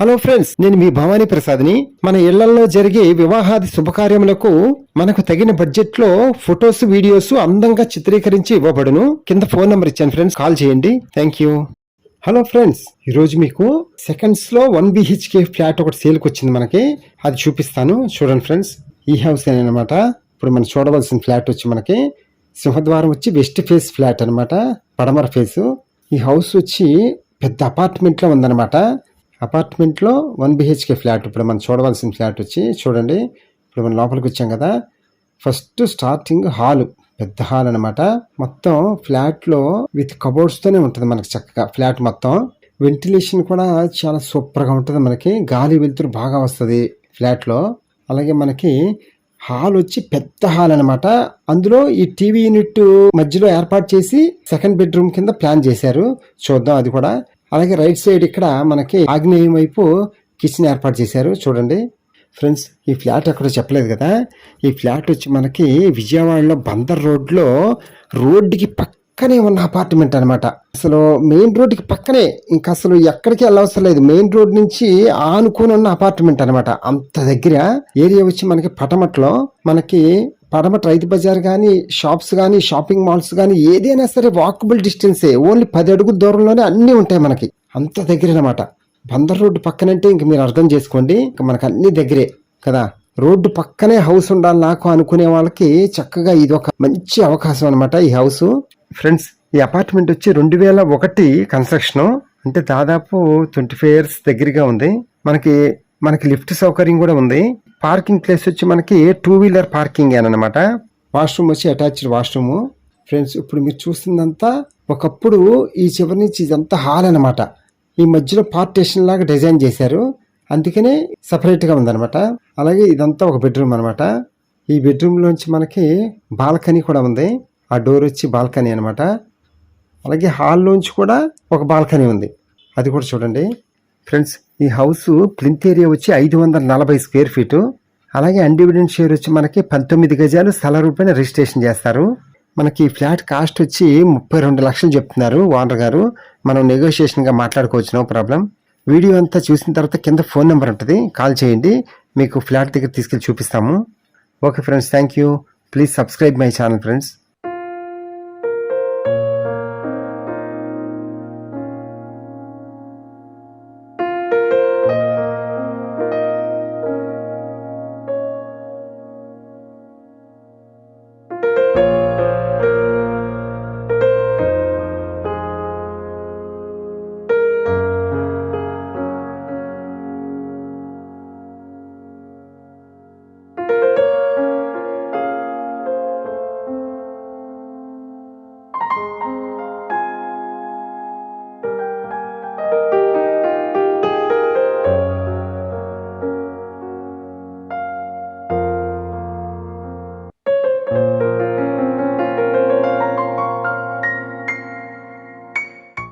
Hello friends, నేను మీ భవానీ ప్రసాద్ని. మన ఇళ్లలో జరిగే వివాహాది శుభకార్యములకు మనకు తగిన బడ్జెట్ లో ఫొటోస్, వీడియోస్ అందంగా చిత్రీకరించి ఇవ్వబడును. కింద ఫోన్ నంబర్ ఇచ్చాను ఫ్రెండ్స్, కాల్ చేయండి. Thank you. హలో ఫ్రెండ్స్, ఈరోజు మీకు సెకండ్స్ లో 1 BHK ఫ్లాట్ ఒకటి సేల్కి వచ్చింది మనకి. అది చూపిస్తాను, చూడండి ఫ్రెండ్స్. ఈ హౌస్ అనమాట ఇప్పుడు మనం చూడవలసిన ఫ్లాట్ వచ్చి మనకి సింహద్వారం వచ్చి వెస్ట్ ఫేస్ ఫ్లాట్ అనమాట, పడమర ఫేసు. ఈ హౌస్ వచ్చి పెద్ద అపార్ట్మెంట్ లో ఉందన్నమాట. అపార్ట్మెంట్ లో 1 BHK ఫ్లాట్. ఇప్పుడు మనం చూడవలసిన ఫ్లాట్ వచ్చి చూడండి. ఇప్పుడు మనం లోపలికి వచ్చాం కదా. ఫస్ట్ స్టార్టింగ్ హాల్, పెద్ద హాల్ అనమాట. మొత్తం ఫ్లాట్ లో విత్ కబోర్డ్స్ తోనే ఉంటుంది మనకి చక్కగా ఫ్లాట్ మొత్తం. వెంటిలేషన్ కూడా చాలా సూపర్ గా ఉంటుంది మనకి. గాలి వెలుతురు బాగా వస్తుంది ఫ్లాట్ లో. అలాగే మనకి హాల్ వచ్చి పెద్ద హాల్ అనమాట. అందులో ఈ టీవీ యూనిట్ మధ్యలో ఏర్పాటు చేసి సెకండ్ బెడ్రూమ్ కింద ప్లాన్ చేశారు. చూద్దాం అది కూడా. అలాగే రైట్ సైడ్ ఇక్కడ మనకి ఆగ్నేయం వైపు కిచెన్ ఏర్పాటు చేశారు. చూడండి ఫ్రెండ్స్, ఈ ఫ్లాట్ ఎక్కడో చెప్పలేదు కదా. ఈ ఫ్లాట్ వచ్చి మనకి విజయవాడలో బందర్ రోడ్లో రోడ్డుకి పక్కనే ఉన్న అపార్ట్మెంట్ అనమాట. అసలు మెయిన్ రోడ్డుకి పక్కనే, ఇంకా అసలు ఎక్కడికి వెళ్ళవసరం లేదు. మెయిన్ రోడ్ నుంచి ఆనుకొని ఉన్న అపార్ట్మెంట్ అనమాట. అంత దగ్గర ఏరియా వచ్చి మనకి పటమట్లో, మనకి పడమట రైతు బజార్ కానీ, షాప్స్ కానీ, షాపింగ్ మాల్స్ కానీ ఏదైనా సరే వాకబుల్ డిస్టెన్సే. ఓన్లీ 10 అడుగుల దూరంలోనే అన్నీ ఉంటాయి మనకి. అంత దగ్గర అనమాట. బందర్ రోడ్డు పక్కనంటే ఇంక మీరు అర్థం చేసుకోండి, ఇంక మనకు అన్ని దగ్గరే కదా. రోడ్డు పక్కనే హౌస్ ఉండాలి నాకు అనుకునే వాళ్ళకి చక్కగా ఇది ఒక మంచి అవకాశం అనమాట ఈ హౌస్. ఫ్రెండ్స్, ఈ అపార్ట్మెంట్ వచ్చి 2001 కన్స్ట్రక్షన్, అంటే దాదాపు 25 years దగ్గరగా ఉంది. మనకి లిఫ్ట్ సౌకర్యం కూడా ఉంది. పార్కింగ్ ప్లేస్ వచ్చి మనకి 2-wheeler పార్కింగ్ అనమాట. వాష్రూమ్ వచ్చి అటాచ్డ్ వాష్రూమ్. ఫ్రెండ్స్, ఇప్పుడు మీరు చూస్తుందంతా ఒకప్పుడు ఈ చివరి నుంచి ఇదంతా హాల్ అనమాట. ఈ మధ్యలో పార్టీషన్ లాగా డిజైన్ చేశారు, అందుకనే సపరేట్ గా ఉందనమాట. అలాగే ఇదంతా ఒక బెడ్రూమ్ అనమాట. ఈ బెడ్రూమ్ లోంచి మనకి బాల్కనీ కూడా ఉంది. ఆ డోర్ వచ్చి బాల్కనీ అనమాట. అలాగే హాల్ లోంచి కూడా ఒక బాల్కనీ ఉంది, అది కూడా చూడండి. ఫ్రెండ్స్, ఈ హౌస్ ప్లింత్ ఏరియా వచ్చి 540 square feet. అలాగే అన్డివిడెంట్ షేర్ వచ్చి మనకి 19 గజాలు స్థల రూపాయన రిజిస్ట్రేషన్ చేస్తారు. మనకి ఫ్లాట్ కాస్ట్ వచ్చి 32 లక్షలు చెప్తున్నారు ఓనర్ గారు. మనం నెగోషియేషన్ గా మాట్లాడుకోవచ్చు, నో ప్రాబ్లం. వీడియో అంతా చూసిన తర్వాత కింద ఫోన్ నెంబర్ ఉంటుంది, కాల్ చేయండి. మీకు ఫ్లాట్ దగ్గర తీసుకెళ్ళి చూపిస్తాము. Okay friends, thank you. Please subscribe my channel friends.